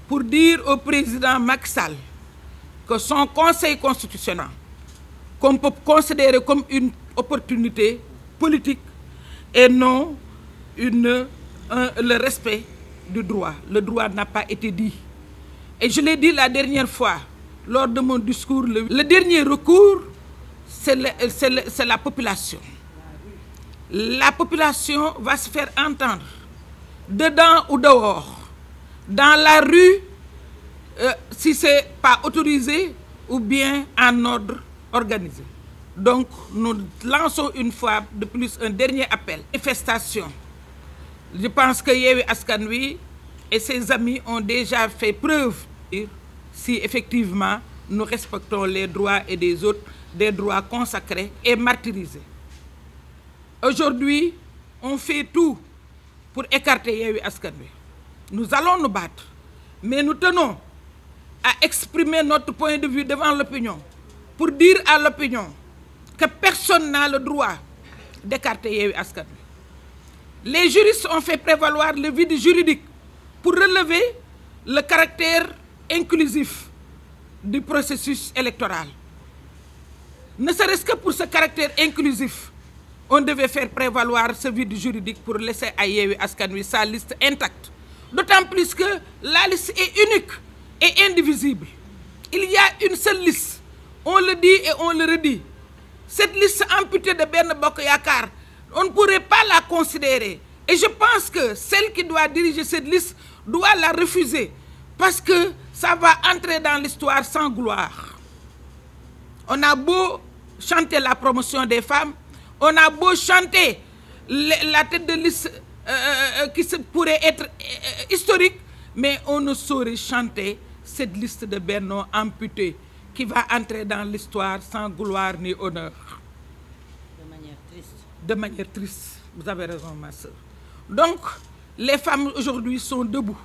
pour dire au président Macky Sall que son conseil constitutionnel, qu'on peut considérer comme une opportunité politique et non le respect du droit. Le droit n'a pas été dit. Et je l'ai dit la dernière fois, lors de mon discours, le dernier recours, c'est la population. La population va se faire entendre, dedans ou dehors, dans la rue, si ce n'est pas autorisé, ou bien en ordre organisé. Donc, nous lançons une fois de plus un dernier appel. Manifestation. Je pense que Yewwi Askan Wi et ses amis ont déjà fait preuve si effectivement nous respectons les droits et des autres, des droits consacrés et martyrisés. Aujourd'hui, on fait tout pour écarter Yewwi Askan Wi. Nous allons nous battre, mais nous tenons à exprimer notre point de vue devant l'opinion pour dire à l'opinion que personne n'a le droit d'écarter Yewwi Askan Wi. Les juristes ont fait prévaloir le vide juridique pour relever le caractère inclusif du processus électoral. Ne serait-ce que pour ce caractère inclusif, on devait faire prévaloir ce vide juridique pour laisser à Yewwi Askan Wi sa liste intacte. D'autant plus que la liste est unique et indivisible. Il y a une seule liste. On le dit et on le redit. Cette liste amputée de Benno Bokk Yakaar, on ne pourrait pas la considérer. Et je pense que celle qui doit diriger cette liste doit la refuser. Parce que ça va entrer dans l'histoire sans gloire. On a beau chanter la promotion des femmes, on a beau chanter la tête de liste qui pourrait être historique, mais on ne saurait chanter cette liste de Benno amputée qui va entrer dans l'histoire sans gloire ni honneur. De manière triste. De manière triste. Vous avez raison, ma soeur. Donc, les femmes aujourd'hui sont debout.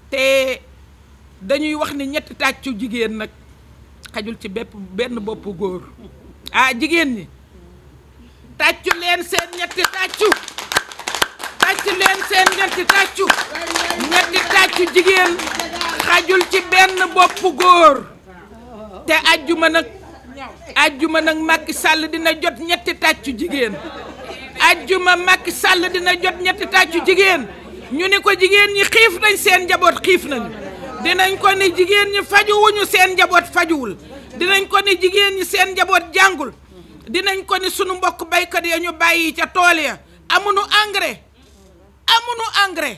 Te dañuy wax ni ñetti tàccu jigéen nag xajul ci benn bopp góor. Ah jigéen ñi tàccu leen seen ñetti tàccu. Tàccu leen seen ñetti tàccu. Ñetti tàccu jigéen xajul ci benn bopp góor. Te àjjuma nag Macky Sall dina jot ñetti tàccu jigéen. Àjjuma Macky Sall dina jot ñetti tàccu jigéen. ñu ni ko jigéen ñi xiif nañ seen njaboot xiif nañu. dinañ ko ni jigéen ñi fajuwuñu seen njaboot fajuwul. dinañ ko ni jigéen ñi seen njaboot jàngul. dinañ ko ni sunu mbokk baykat ya ñu bàyyi ca tool ya amuñu engrais.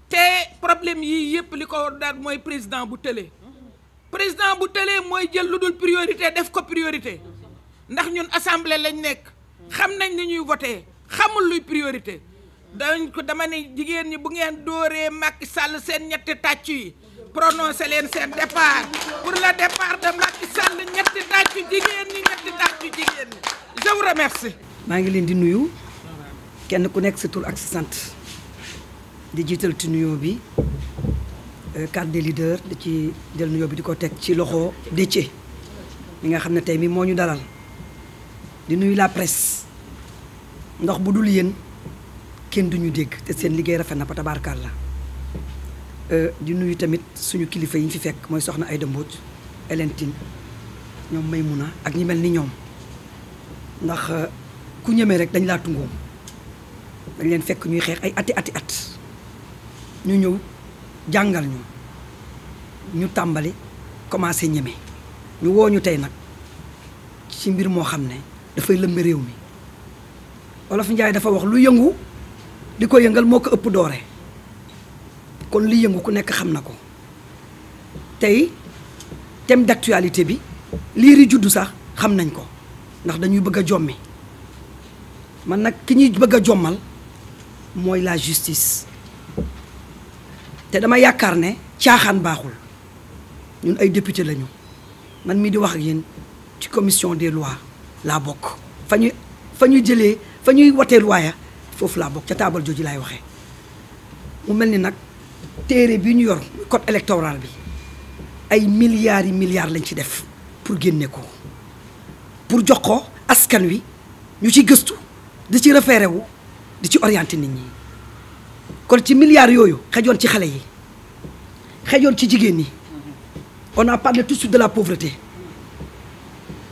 te problème yii yëpp li ko daal mooy président bu tëlee. président bu tëlee mooy jël lu dul priorité def ko priorité ndax ñun assemblée lañ nekk xam nañ ni ñuy voté xamul luy priorité dañ ko dama ne jigéen ñi bu ngeen dóoree Macky Sall seen ñetti tàccu yi prononcé leen seen départ pour le départ de Macky Sall ñetti tàccu jigéen ñi ñetti tàccu jigéen ñi je vous remercie. maa ngi leen di nuyu kenn ku nekk sa tur ak sa sant di jiital ci nuyoo bi carte des leaders di ci jël nuyoo bi di ko teg ci loxo Déthié mi nga xam ne tey mi moo ñu dalal di nuyu la presse ndax bu dul yéen kenn duñu dégg te seen liggéey rafet na ba tabaarkalla di nuyu tamit suñu kilifa yi ñu fi fekk mooy soxna Aïda Mbodj Hélène Tine ñoom Maymouna ak ñi mel ni ñoom ndax ku ñemee rek dañ laa tungoom dañ leen fekk ñuy xeex ay ati at ñu ñëw jàngal ñu tàmbali commencé ñeme ñu woo ñu tey nag ci mbir moo xam ne dafay lëmbe réew mi Wolof Njaay dafa wax lu yëngu di ko yëngal moo ko ëpp doore kon li yëngu ku nekk xam na ko tey thème d'actualité bi liiri juddu sax xam nañ ko ndax dañuy bëgg a jommi man nag ki ñuy bëgg a jommal mooy la justice te dama yaakaar ne caaxaan baaxul ñun ay député lañu man mii di wax ak yéen ci commission des lois laa bokk fa ñuy wotee loi ya foofu laa bokk ca taabal jooju laay waxee mu mel ni nag téere bi ñu yor code électoral bi ay milliards yi milliards lañ ci def pour génne ko pour jox ko askan wi ñu ci gëstu di ci référé wu di ci orienté nit ñi kon ci milliards yooyu xejoon ci xale yi xejoon ci jigéen ñi. On a parlé tout de suite de la pauvreté.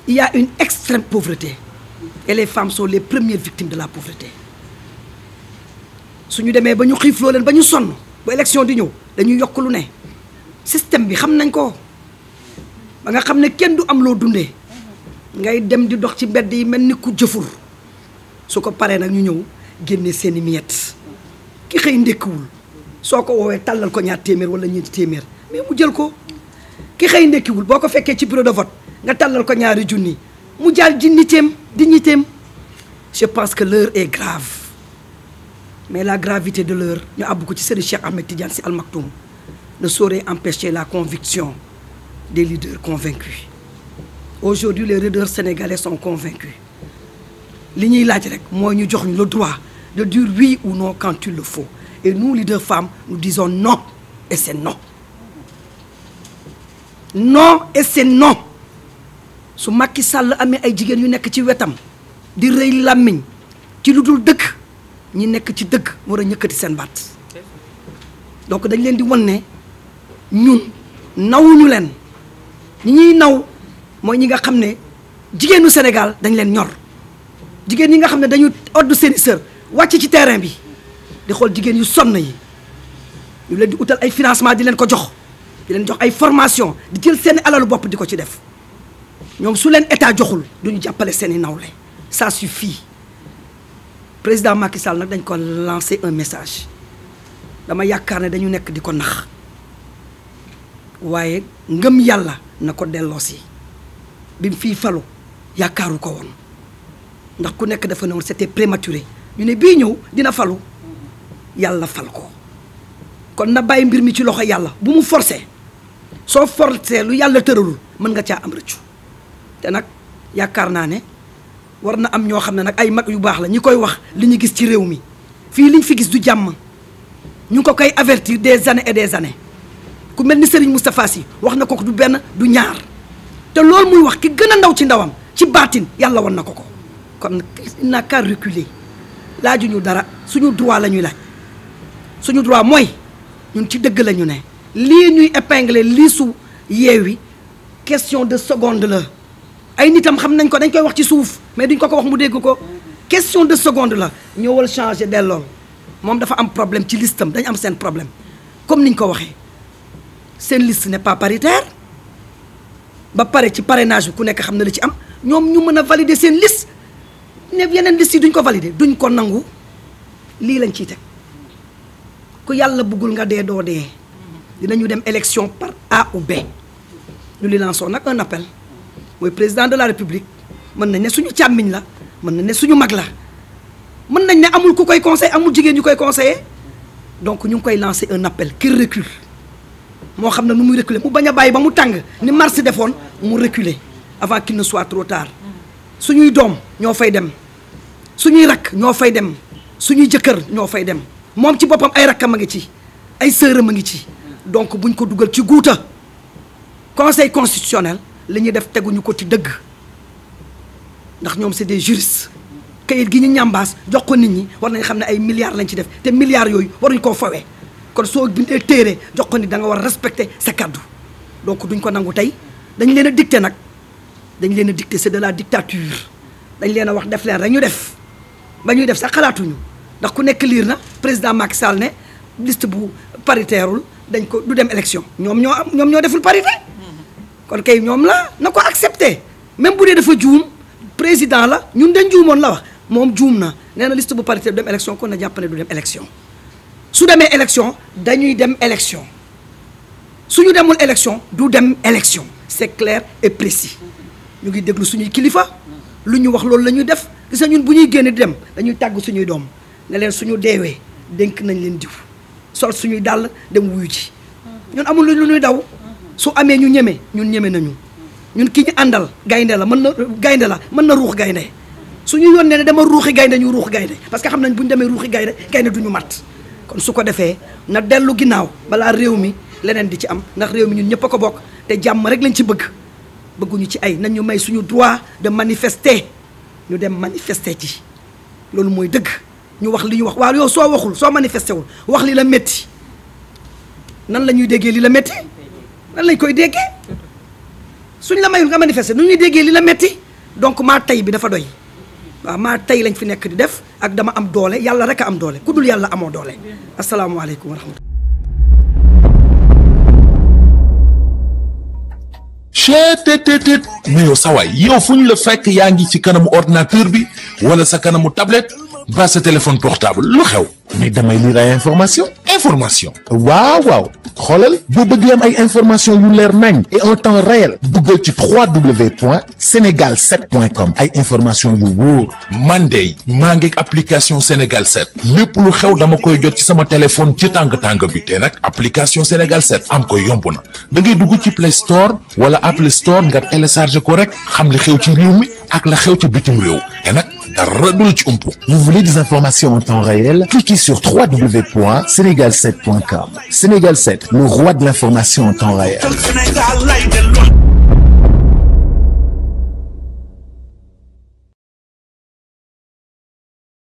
Il y a une extrême pauvreté et les femmes sont les premières victimes de la pauvreté. su ñu demee ba ñu xiifloo leen ba ñu sonn ba élection di ñëw dañuy yokk lu ne système bi xam nañ ko ba nga xam ne kenn du am loo dundee ngay dem di dox ci mbedd yi mel ni ku jëfur su ko paree nag ñu ñëw génne seeni miette ki xëy ndékkiwul soo ko woowee tàllal ko ñaar téeméer wala ñeenti téeméer mais mu jël ko ki xëy ndékkiwul boo ko fekkee ci bureau de vote nga tàllal ko ñaari junni mu jaal dignitéem je pense que l'heure est grave mais la gravité de l'heure ñu àbb ko ci Serigne Cheikh Ahmed Tidiane Sy Al Maktoum ne saurait empêcher la conviction des leaders convaincus. Aujourd'hui les leaders sénégalais sont convaincus li ñuy laaj rek mooy ñu jox ñu le droit de dire oui ou non quand il le faut et nous leaders femmes nous disons non et c'est non. Non et c'est non su Macky Sall amee ay jigéen yu nekk ci wetam di rëy làmmiñ ci lu dul dëgg ñi nekk ci dëgg war a ñëkkati seen baat donc dañ leen di wan ne ñun nawuñu leen ñi ñuy naw mooy ñi nga xam ne jigéenu Sénégal dañ leen ñor jigéen ñi nga xam ne dañu oddu seeni sër wàcc ci terrain bi di xool jigéen yu sonn yi ñu leen di utal ay financement di leen ko jox di leen jox ay formation di jël seeni alalu bopp di ko ci def ñoom su leen état joxul duñu jàppale seeni nawle ça suffit président Macky Sall nag dañ ko lancer un message dama yaakaar ne dañu nekk di ko nax waaye ngëm yàlla na ko delloosi bi mu fii falu yaakaaru ko woon ndax ku nekk dafa ne woon c'était prématuré ñu ne bii ñëw dina falu yàlla fal ko kon na bàyyi mbir mi ci loxo yàlla bu mu forcé soo forcé lu yàlla tëralul mën nga caa am rëccu te nag yaakaar naa ne war na am ñoo xam ne nag ay mag yu baax la ñi koy wax li ñu gis ci réew mi fii liñ fi gis du jàmm ñu ngi ko koy avertir des années et des années ku mel ni Serigne Moustapha Sy wax na ko du benn du ñaar te loolu muy wax ki gën a ndaw ci ndawam ci baatin yàlla wan na ko ko kon il n'a qu'à reculer laajuñu dara suñu droit la ñuy laaj suñu droit mooy ñun ci dëgg la ñu ne lii ñuy épingler lii su Yewwi question de seconde la ay nitam xam nañ ko dañ koy wax ci suuf mais duñ ko wax mu dégg ko question de seconde la ñëwal changer dellool moom dafa am problème ci listam dañ am seen problème comme niñ ko waxee seen liste n'est pas paritaire ba pare ci parrainage bi ku nekk xam na li ci am ñoom ñu mën a valider seen liste ne yeneen liste yi duñ ko valider duñ ko nangu lii lañ ciy teg ku yàlla bëggul nga dee doo dee dinañu dem élection par A ou B ñu li lançons nag un appel mooy président de la république mën nañ ne suñu càmmiñ la mën nañ ne suñu mag la mën nañ ne amul ku koy conseil amul jigéen ñu koy conseiller donc ñu ngi koy lancer un appel qu'il recule moo xam ne nu muy reculer mu bañ a bàyyi ba mu tàng ni mars defoon mu reculer avant qu'il ne soit trop tard suñuy doom ñoo fay dem suñuy rakk ñoo fay dem suñuy jëkkër ñoo fay dem moom ci boppam ay rakkam a ngi ci ay sëram a ngi ci donc buñ ko dugal ci guuta conseil constitutionnel li ñuy def teguñu ko ci dëgg ndax ñoom c'est des juristes kayit gi ñu ñambaas jox ko nit ñi war nañ xam ne ay milliards lañ ci def te milliards yooyu waruñ koo fawee kon soo bindee téere jox ko ni da nga war a respecter sa kaddu donc duñ ko nangu tey dañ leen a dicté nag dañ leen a dicté c'est de la dictature dañ leen a wax def leen rek ñu def ba ñuy def sax xalaatuñu ndax ku nekk liir na président Macky Sall ne liste bu paritairul dañ ko du dem élection ñoom ñoo deful parité kon kay ñoom la na ko accepté même bu dee dafa juum président la ñun dañ juumoon la wax moom juum na nee na liste bu parité du dem élection kon na jàpp ne du dem élection su demee élection dañuy dem élection suñu demul élection du dem élection c'est clair et précis ñu ngi déglu suñuy kilifa lu ñu wax loolu la ñuy def gis nga ñun bu ñuy génn di dem dañuy tàgg suñuy doom ne leen suñu deewee dénk nañ leen diw sol suñuy dàll dem wuyu ci ñun amul lu ñuy daw su amee ñu ñeme ñun ñeme nañu ñun ki ñu àndal gaynde la mën na ruux gaynde suñu yónnee ne dama ruuxi gaynde ñu ruux gaynde parce que xam nañ bu ñu demee ruuxi gaynde duñu mat kon su ko defee na dellu ginnaaw balaa réew mi leneen di ci am ndax réew mi ñun ñëpp a ko bokk te jàmm rek lañ ci bëgguñu ci ay nañ ñu may suñu droit de manifester ñu dem manifester ci loolu mooy dëgg ñu wax li ñu wax waaw yow soo waxul soo manifester wul wax li la métti nan la ñuy déggee li la metti nan lañ koy déggee suñ la mayul nga manifester nu ñuy déggee li la metti donc maa tey bi dafa doy waaw maa tey lañ fi nekk di def ak dama am doole yàlla rek a am doole ku dul yàlla amoo doole asalaamaaleykum wa rahmatulah. cheetetetet mais yow sawaay yow fu ñu la fekk yaa ngi ci kanamu ordinateur bi wala sa kanamu tablette ba sa téléphone portable lu xew mais damay lire ay information waaw xoolal boo bëgg am ay information yu leer nañ et en temps réel duggal ci www.senegal7.com ay information yu wóor man de maa ngi application Sénégal 7 lépp lu xew dama koy jot ci sama téléphone ci tàng bi te nag application Sénégal 7 am ko yomb na da ngay dugg ci Play Store wala Apple Store nga télécharge ko rek xam li xew ci réew mi ak la xew ci bitim réew te nag dara du la ci umpu. Vous voulez des informations en temps réel? Cliquez sur www.senegal7.com. Sénégal 7, le roi de l'information en temps réel.